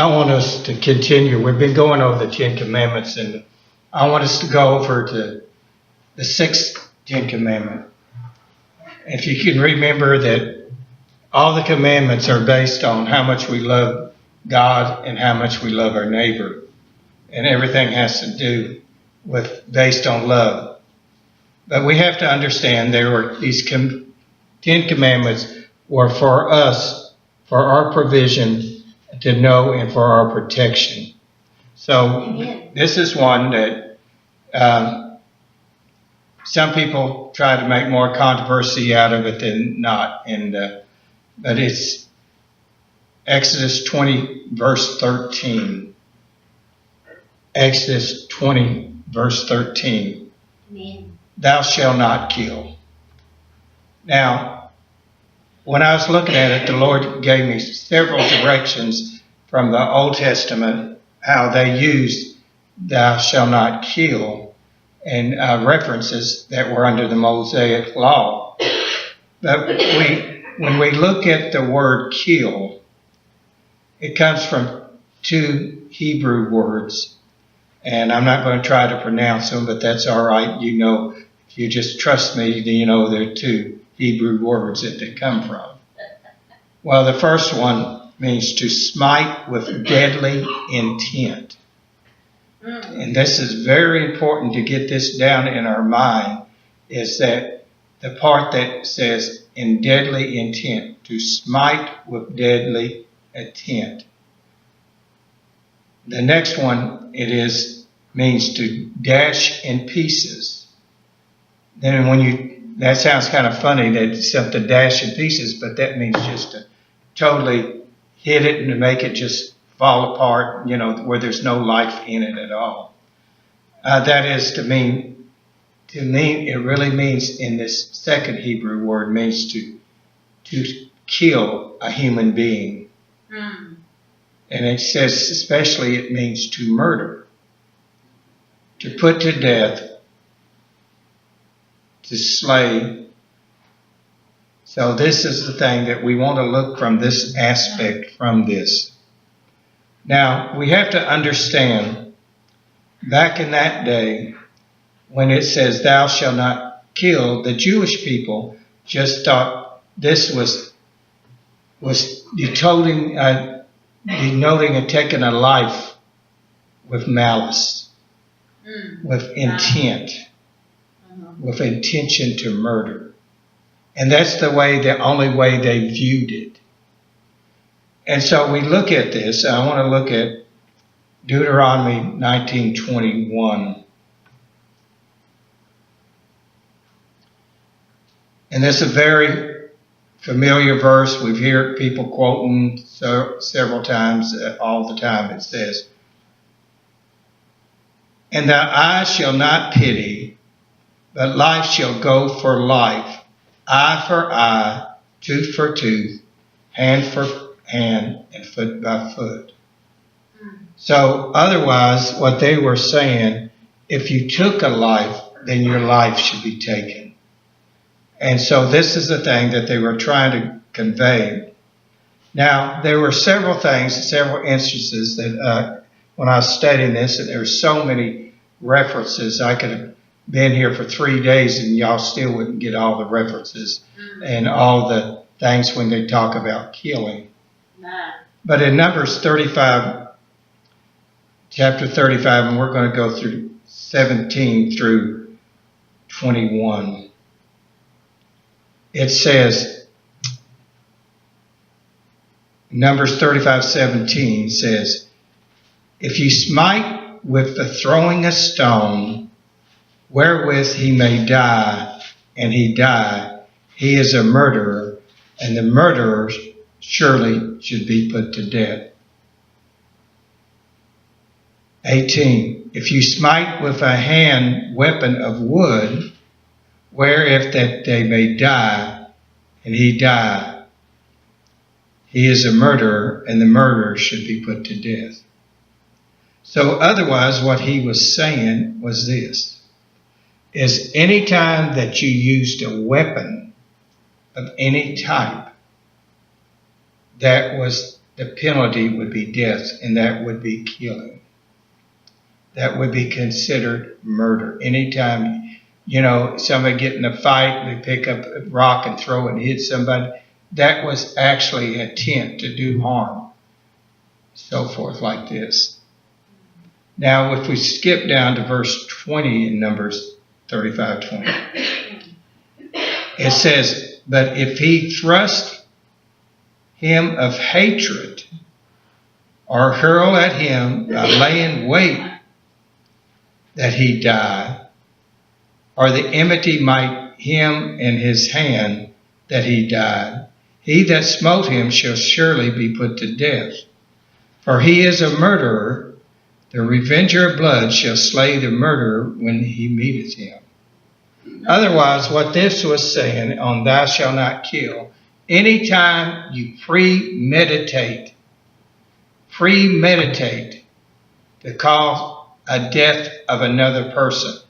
I want us to continue. We've been going over the Ten Commandments, and I want us to go over to the sixth Ten Commandment. If you can remember that all the commandments are based on how much we love God and how much we love our neighbor. And everything has to do with based on love. But we have to understand there were these Ten Commandments were for us, for our provision to know and for our protection. So this is one that some people try to make more controversy out of it than not. But it's Exodus 20, verse 13. Exodus 20, verse 13. Amen. Thou shalt not kill. Now, when I was looking at it, the Lord gave me several directions from the Old Testament, how they used thou shalt not kill, and references that were under the Mosaic law. But when we look at the word kill, it comes from two Hebrew words. And I'm not going to try to pronounce them, but that's all right. You know, if you just trust me, you know there are two Hebrew words that they come from. Well, the first one means to smite with deadly intent. And this is very important to get this down in our mind, is that the part that says in deadly intent, to smite with deadly intent. The next one, means to dash in pieces. Then that sounds kind of funny that it's up to dash in pieces, but that means just to totally hit it and to make it just fall apart, where there's no life in it at all. That is to mean, it really means in this second Hebrew word means to kill a human being. Mm. And it says especially it means to murder, to put to death, to slay. So this is the thing that we want to look from this aspect from this. Now, we have to understand, back in that day, when it says thou shalt not kill, the Jewish people just thought this was denoting and taking a life with malice, with intent, with intention to murder. And that's the only way they viewed it. And so we look at this. I want to look at Deuteronomy 19:21. And this is a very familiar verse. We've heard people quoting several times, all the time. It says, and thou eye shall not pity, but life shall go for life, eye for eye, tooth for tooth, hand for hand, and foot by foot. So otherwise, what they were saying, if you took a life, then your life should be taken. And so this is the thing that they were trying to convey. Now, there were several instances that when I was studying this, and there were so many references, I could have been here for 3 days and y'all still wouldn't get all the references and all the things when they talk about killing. But in Numbers 35, chapter 35, and we're going to go through 17 through 21, it says, Numbers 35:17 says, if you smite with the throwing a stone, wherewith he may die, and he die, he is a murderer, and the murderer surely should be put to death. 18. If you smite with a hand weapon of wood, wherewith that they may die, and he die, he is a murderer, and the murderer should be put to death. So otherwise, what he was saying was this, is any time that you used a weapon of any type that was the penalty would be death, and that would be killing. That would be considered murder. Anytime, somebody get in a fight, they pick up a rock and throw it and hit somebody, that was actually intent to do harm. So forth like this. Now, if we skip down to verse 20 in Numbers 35:20, it says, but if he thrust him of hatred, or hurl at him a laying wait that he die, or the enmity might him in his hand that he died, he that smote him shall surely be put to death. For he is a murderer, the revenger of blood shall slay the murderer when he meeteth him. Otherwise, what this was saying on thou shalt not kill, anytime you premeditate to cause a death of another person,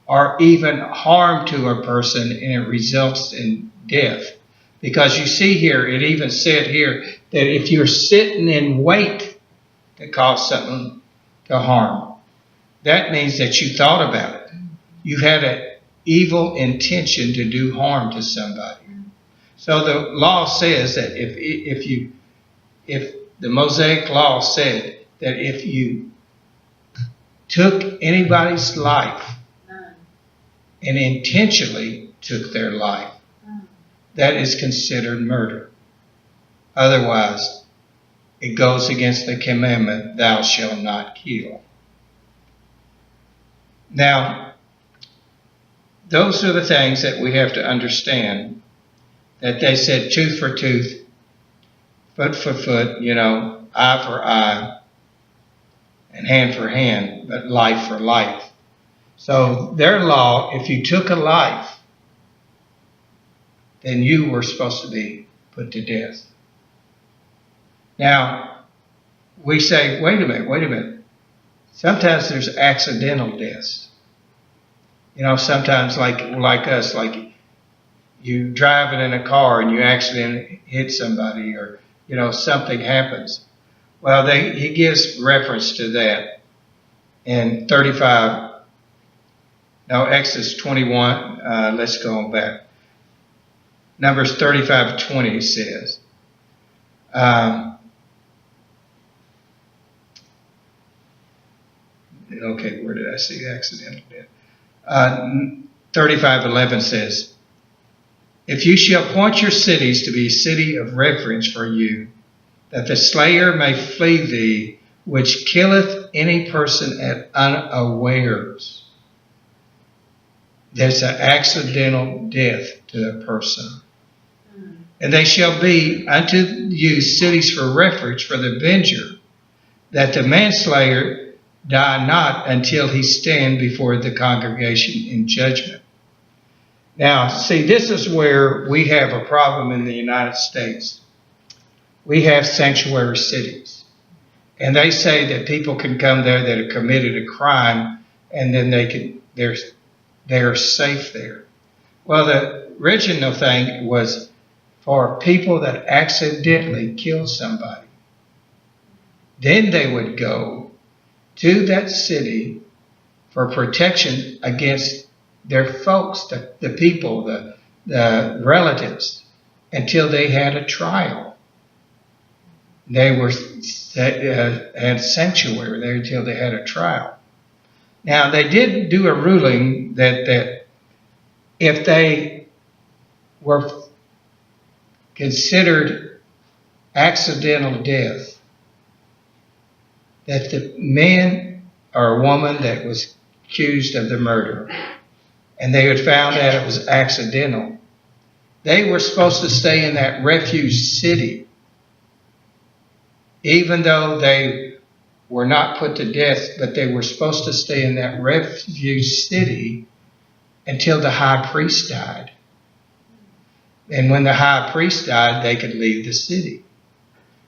or even harm to a person, and it results in death. Because you see here, it even said here that if you're sitting in wait to cause something to harm, that means that you thought about it. You had an evil intention to do harm to somebody. So the law says that if the Mosaic law said that if you took anybody's life and intentionally took their life, that is considered murder. Otherwise, it goes against the commandment, thou shalt not kill. Now, those are the things that we have to understand, that they said tooth for tooth, foot for foot, eye for eye, and hand for hand, but life for life. So their law, if you took a life, then you were supposed to be put to death. Now, we say, wait a minute. Sometimes there's accidental deaths. Sometimes like us, like you driving in a car and you accidentally hit somebody, or, something happens. Well, he gives reference to that in Exodus 21. Let's go back. Numbers 35:20 says, where did I see accidental death? 35:11 says, if you shall appoint your cities to be a city of refuge for you, that the slayer may flee thee, which killeth any person at unawares. There's an accidental death to a person. And they shall be unto you cities for refuge for the avenger, that the manslayer die not until he stand before the congregation in judgment. Now, see, this is where we have a problem in the United States. We have sanctuary cities. And they say that people can come there that have committed a crime, and then they're safe there. Well, the original thing was for people that accidentally killed somebody. Then they would go to that city for protection against their folks, the people, the relatives, until they had a trial. They had sanctuary there until they had a trial. Now, they did do a ruling that if they were considered accidental death, that the man or woman that was accused of the murder, and they had found out it was accidental, they were supposed to stay in that refuge city, even though they were not put to death, but they were supposed to stay in that refuge city until the high priest died. And when the high priest died, they could leave the city.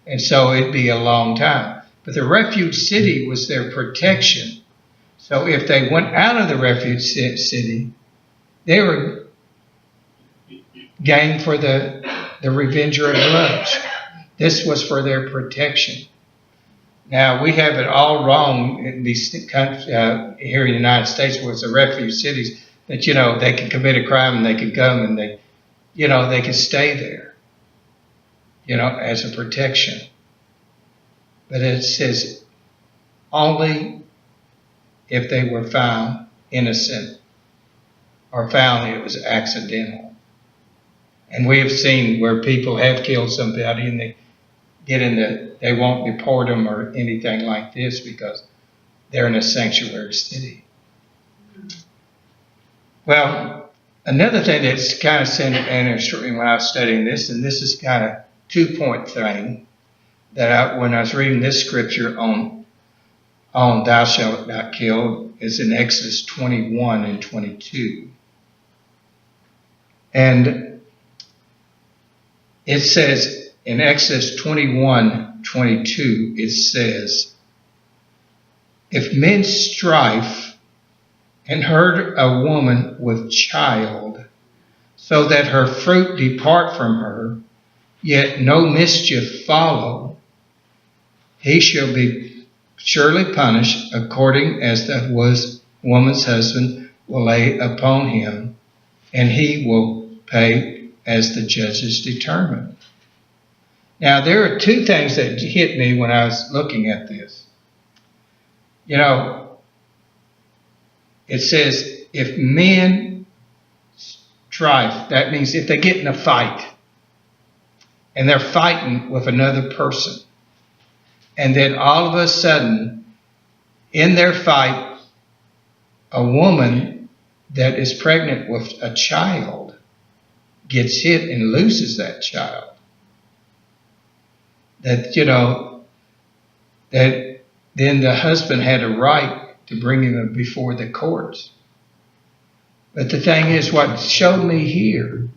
And so it'd be a long time. But the refuge city was their protection. So if they went out of the refuge city, they were game for the revenger of blood. This was for their protection. Now, we have it all wrong in these countries, here in the United States, where it's a refuge cities, that, they can commit a crime and they can come and they can stay there, as a protection. But it says only if they were found innocent or found it was accidental. And we have seen where people have killed somebody and they won't deport them or anything like this because they're in a sanctuary city. Well, another thing that's kind of interesting when I was studying this, and this is kind of 2-point thing, that when I was reading this scripture on thou shalt not kill, is in Exodus 21 and 22. And it says in Exodus 21:22, it says, if men strife and hurt a woman with child, so that her fruit depart from her, yet no mischief follow, he shall be surely punished according as the woman's husband will lay upon him, and he will pay as the judges determine. Now, there are 2 things that hit me when I was looking at this. It says, if men strife, that means if they get in a fight, and they're fighting with another person, and then all of a sudden, in their fight, a woman that is pregnant with a child gets hit and loses that child. That then the husband had a right to bring him before the courts. But the thing is, what showed me here,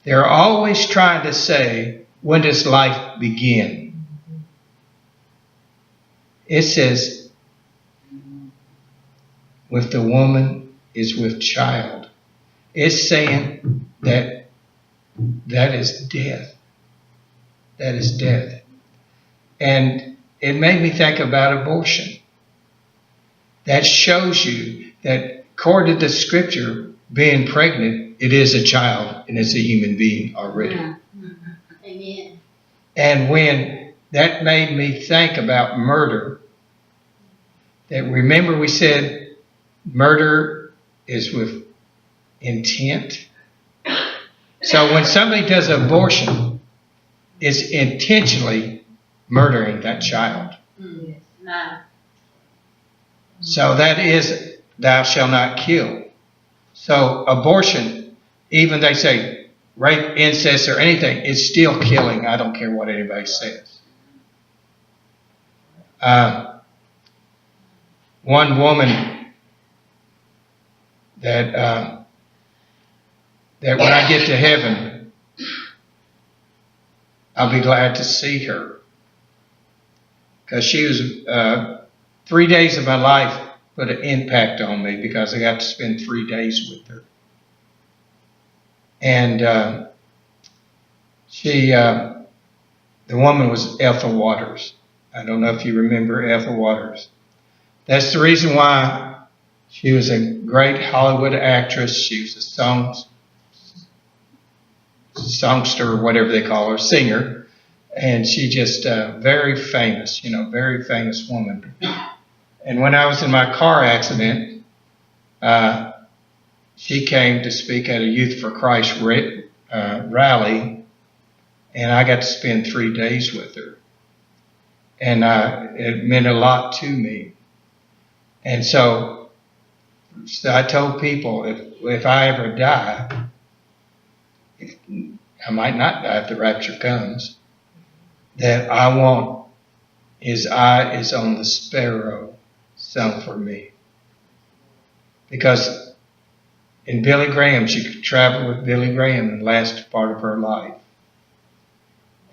they're always trying to say, when does life begin? It says, with the woman is with child. It's saying that is death. That is death. And it made me think about abortion. That shows you that according to the scripture, being pregnant, it is a child and it's a human being already. Amen. And when that made me think about murder, that remember we said murder is with intent. So when somebody does abortion, it's intentionally murdering that child. So that is, thou shalt not kill. So abortion, even they say rape, incest, or anything, it's still killing. I don't care what anybody says. One woman that when I get to heaven, I'll be glad to see her. Because she was 3 days of my life put an impact on me because I got to spend 3 days with her. And the woman was Ethel Waters. I don't know if you remember Ethel Waters. That's the reason why she was a great Hollywood actress. She was a songster, or whatever they call her, singer. And she just very famous, very famous woman. And when I was in my car accident, she came to speak at a Youth for Christ rally, and I got to spend 3 days with her. And it meant a lot to me. And so I told people, if I ever die, I might not die if the rapture comes, that I want his eye is on the sparrow sung for me. Because in Billy Graham, she could travel with Billy Graham in the last part of her life.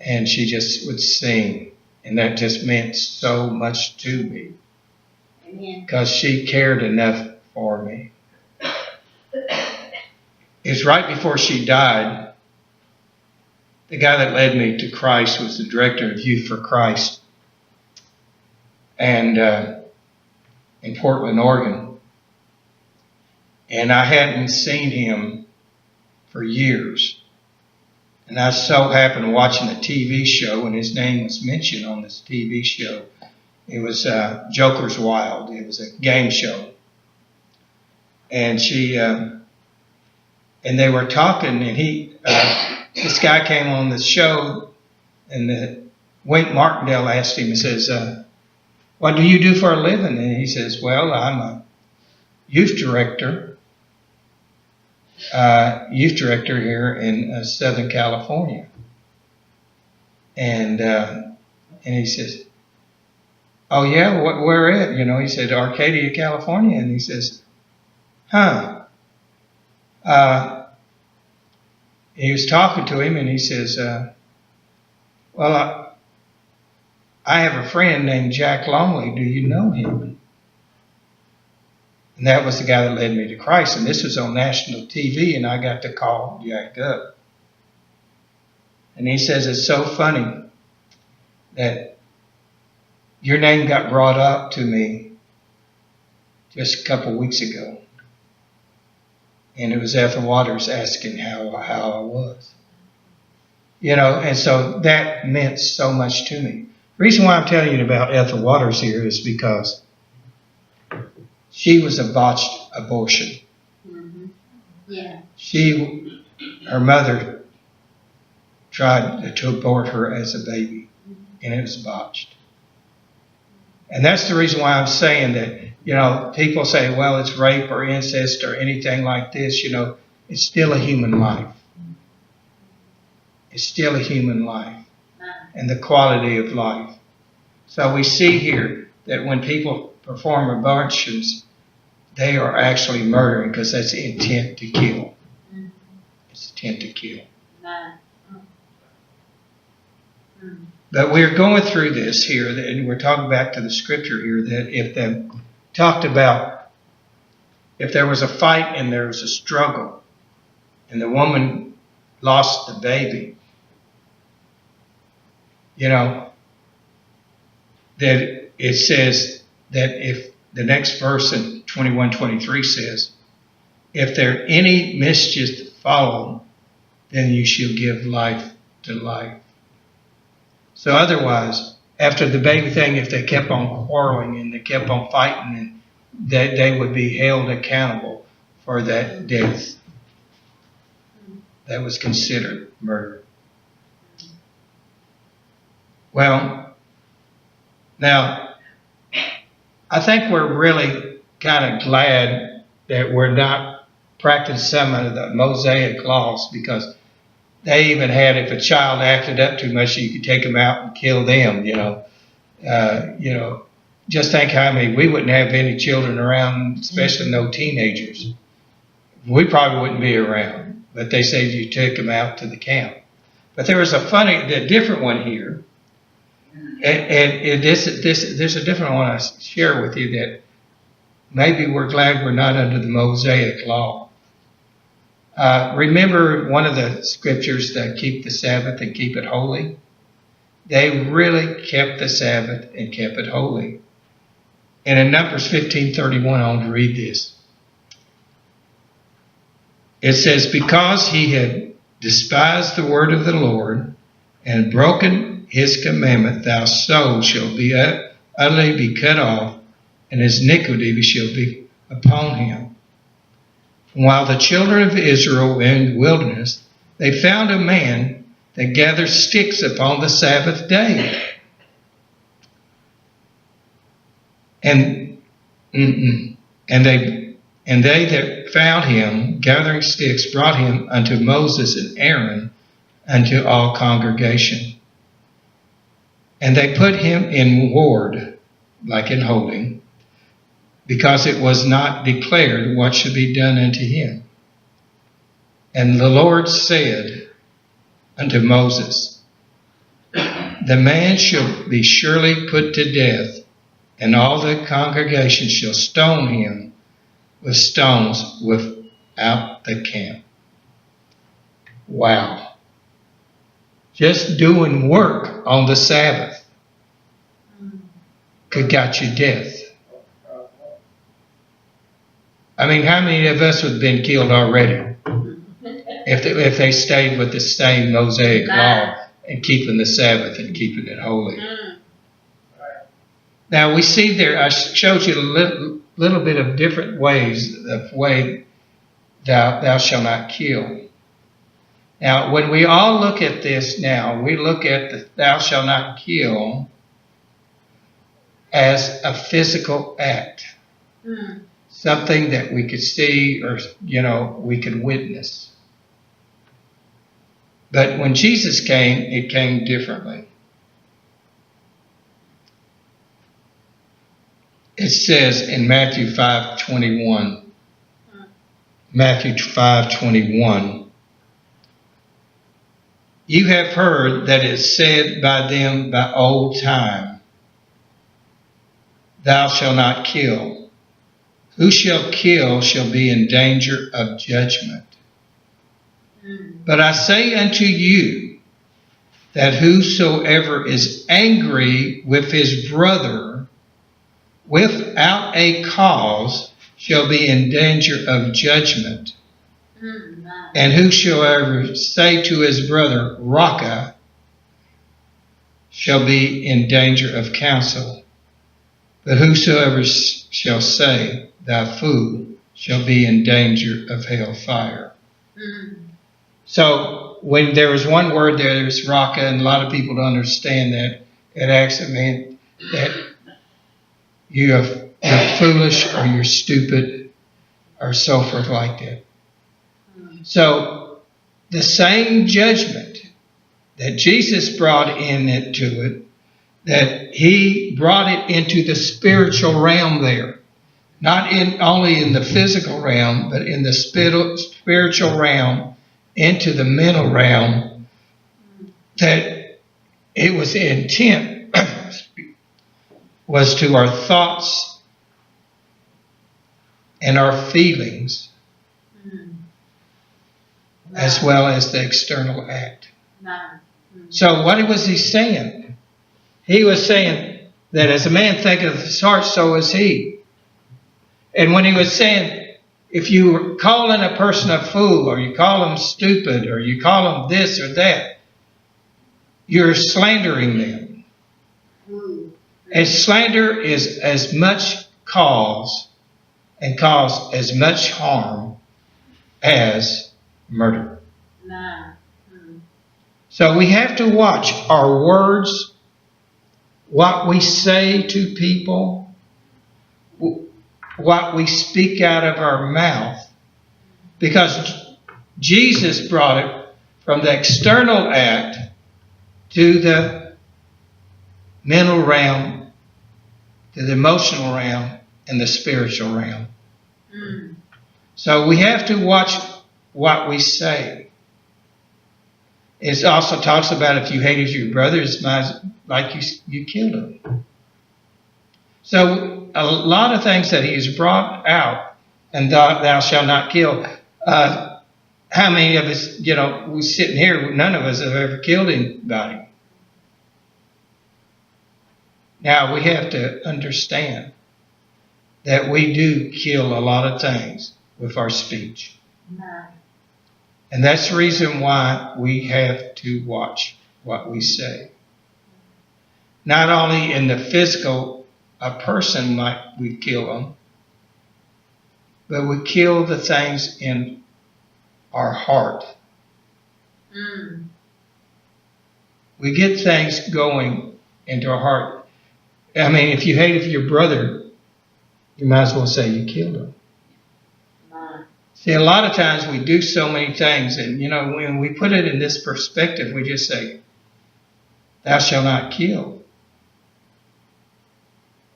And she just would sing. And that just meant so much to me. Because she cared enough for me. It was right before she died. the guy that led me to Christ was the director of Youth for Christ, and in Portland, Oregon. And I hadn't seen him for years. And I so happened watching a TV show, and his name was mentioned on this TV show. It was Joker's Wild. It was a game show. And and they were talking, and this guy came on the show, and Wink Martindale asked him, he says, what do you do for a living? And he says, well, I'm a youth director here in Southern California. And he says, oh yeah, where at? You know, he said, Arcadia, California. And he says, he was talking to him, and he says, well, I have a friend named Jack Longley. Do you know him? And that was the guy that led me to Christ. And this was on national TV, and I got the call jacked up. And he says, it's so funny that your name got brought up to me just a couple of weeks ago. And it was Ethel Waters asking how I was. You know, and so that meant so much to me. The reason why I'm telling you about Ethel Waters here is because she was a botched abortion. Mm-hmm. Yeah. Her mother tried to abort her as a baby, and it was botched. And that's the reason why I'm saying that, you know, people say, well, it's rape or incest or anything like this. You know, it's still a human life. It's still a human life and the quality of life. So we see here that when people perform abortions, they are actually murdering because that's the intent to kill. It's intent to kill. But we're going through this here, and we're talking back to the scripture here, that if there was a fight and there was a struggle, and the woman lost the baby, you know, that it says that if the next verse in 21:23 says, if there any mischief follow, then you shall give life to life. So otherwise, after the baby thing, if they kept on quarreling and they kept on fighting, and they would be held accountable for that death. That was considered murder. Well, now, I think we're really kind of glad that we're not practicing some of the Mosaic laws, because they even had, if a child acted up too much, you could take them out and kill them, you know. Just think how many, we wouldn't have any children around, especially no teenagers. We probably wouldn't be around, but they say you took them out to the camp. But there was a different one here. And there's a different one I share with you, that maybe we're glad we're not under the Mosaic law. Remember one of the scriptures that keep the Sabbath and keep it holy? They really kept the Sabbath and kept it holy. And in Numbers 15:31, I want to read this. It says, because he had despised the word of the Lord and broken his commandment, thy soul shall be utterly be cut off, and his iniquity shall be upon him. While the children of Israel were in the wilderness, they found a man that gathered sticks upon the Sabbath day. And they that found him gathering sticks brought him unto Moses and Aaron unto all congregation. And they put him in ward, like in holding, because it was not declared what should be done unto him. And the Lord said unto Moses, the man shall be surely put to death, and all the congregation shall stone him with stones without the camp. Wow. Just doing work on the Sabbath could get you death. I mean, how many of us would have been killed already if they stayed with the same Mosaic law and keeping the Sabbath and keeping it holy? Now we see there, I showed you a little bit of different ways of way thou shalt not kill. Now, when we all look at this now, we look at the thou shalt not kill as a physical act. Something that we could see or, we could witness. But when Jesus came, it came differently. It says in Matthew 5:21, you have heard that it is said by them by old time, thou shalt not kill. Who shall kill shall be in danger of judgment. But I say unto you that whosoever is angry with his brother without a cause shall be in danger of judgment. And whosoever say to his brother, Raka, shall be in danger of counsel. But whosoever shall say, thou fool, shall be in danger of hell fire. So when there was one word there's Raka, and a lot of people don't understand that, it actually means that you're foolish or you're stupid or so forth like that. So the same judgment that Jesus brought into it, that he brought it into the spiritual realm there. Not only in the physical realm, but in the spiritual realm, into the mental realm, that it was the intent was to our thoughts and our feelings, as well as the external act. So what was he saying? He was saying that as a man thinketh of his heart, so is he. And when he was saying, if you were calling a person a fool, or you call them stupid, or you call them this or that, you're slandering them. And slander is as much cause as much harm as murder. So we have to watch our words, what we say to people, what we speak out of our mouth, because Jesus brought it from the external act to the mental realm, to the emotional realm, and the spiritual realm. So we have to watch what we say. It also talks about if you hated your brother, it's like you killed him. So a lot of things that he has brought out, and thou shalt not kill. How many of us, we're sitting here, none of us have ever killed anybody. Now we have to understand that we do kill a lot of things with our speech. And that's the reason why we have to watch what we say. Not only in the physical, a person we kill them, but we kill the things in our heart. We get things going into our heart. I mean, if you hate your brother, you might as well say you killed him. See, a lot of times we do so many things, and when we put it in this perspective, we just say, thou shalt not kill.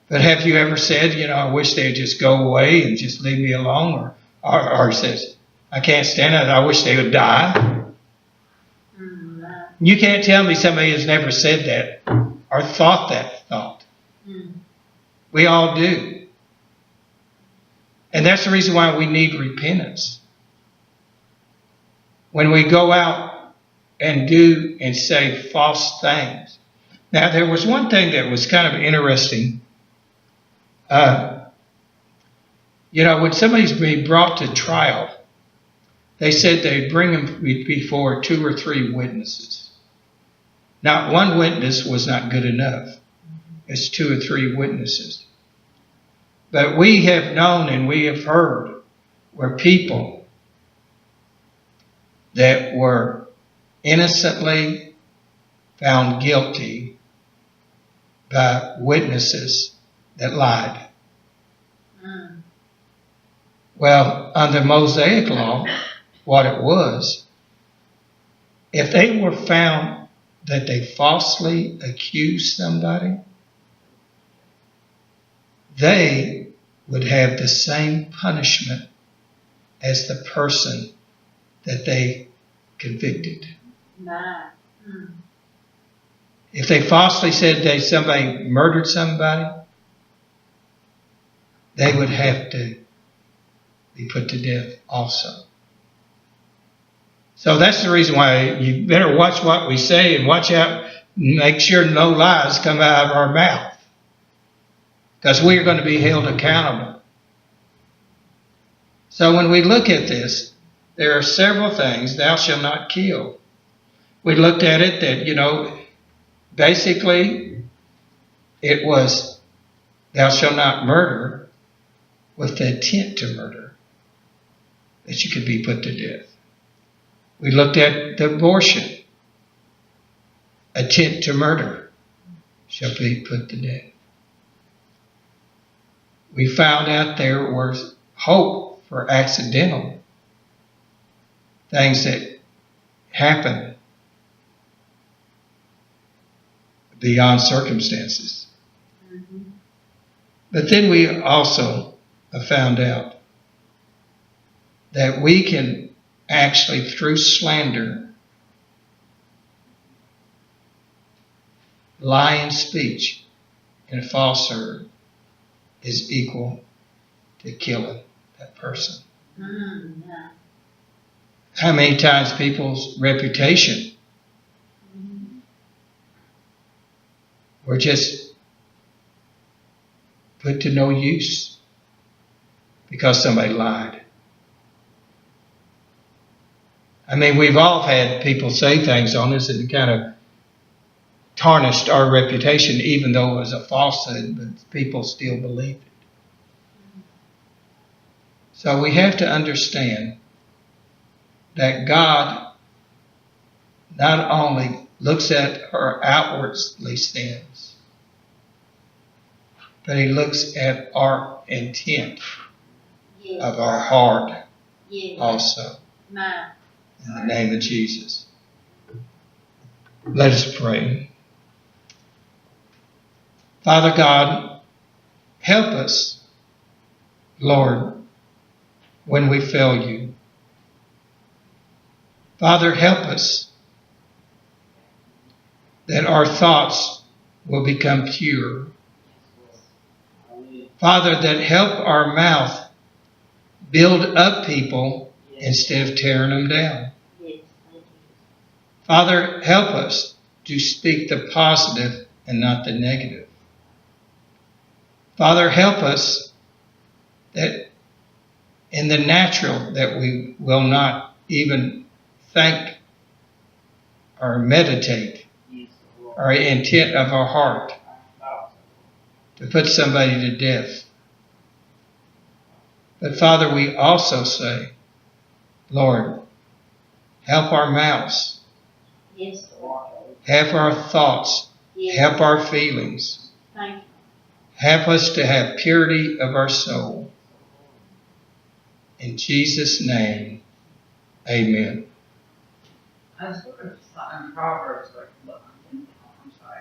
But have you ever said, I wish they'd just go away and just leave me alone? Or says, I can't stand it, I wish they would die. You can't tell me somebody has never said that or thought that thought. We all do. And that's the reason why we need repentance. When we go out and do and say false things. Now, there was one thing that was kind of interesting. When somebody's being brought to trial, they said they'd bring them before 2 or 3 witnesses. Not one witness was not good enough. It's 2 or 3 witnesses. But we have known and we have heard where people that were innocently found guilty by witnesses that lied. Well, under Mosaic law, what it was, if they were found that they falsely accused somebody, they would have the same punishment as the person that they convicted. If they falsely said that somebody murdered somebody, they would have to be put to death also. So that's the reason why you better watch what we say and watch out, make sure no lies come out of our mouth. Because we are going to be held accountable. So when we look at this, there are several things. Thou shalt not kill. We looked at it that, basically it was thou shalt not murder with the intent to murder, that you could be put to death. We looked at the abortion. Attempt to murder shall be put to death. We found out there was hope for accidental things that happen beyond circumstances. But then we also found out that we can actually, through slander, lying speech, and falsehood is equal to killing that person. How many times people's reputation were just put to no use because somebody lied. I mean, we've all had people say things on us that kind of tarnished our reputation, even though it was a falsehood, but people still believed it. So we have to understand that God not only looks at our outwardly sins, but He looks at our intent of our heart also. In the name of Jesus. Let us pray. Father God, help us, Lord, when we fail you. Father, help us that our thoughts will become pure. Father, that help our mouth build up people instead of tearing them down. Father, help us to speak the positive and not the negative. Father, help us that in the natural that we will not even think or meditate our intent of our heart to put somebody to death. But Father, we also say, Lord, help our mouths. Help our thoughts. Help our feelings. Help us to have purity of our soul. In Jesus' name, amen. I was looking at Proverbs, I'm sorry,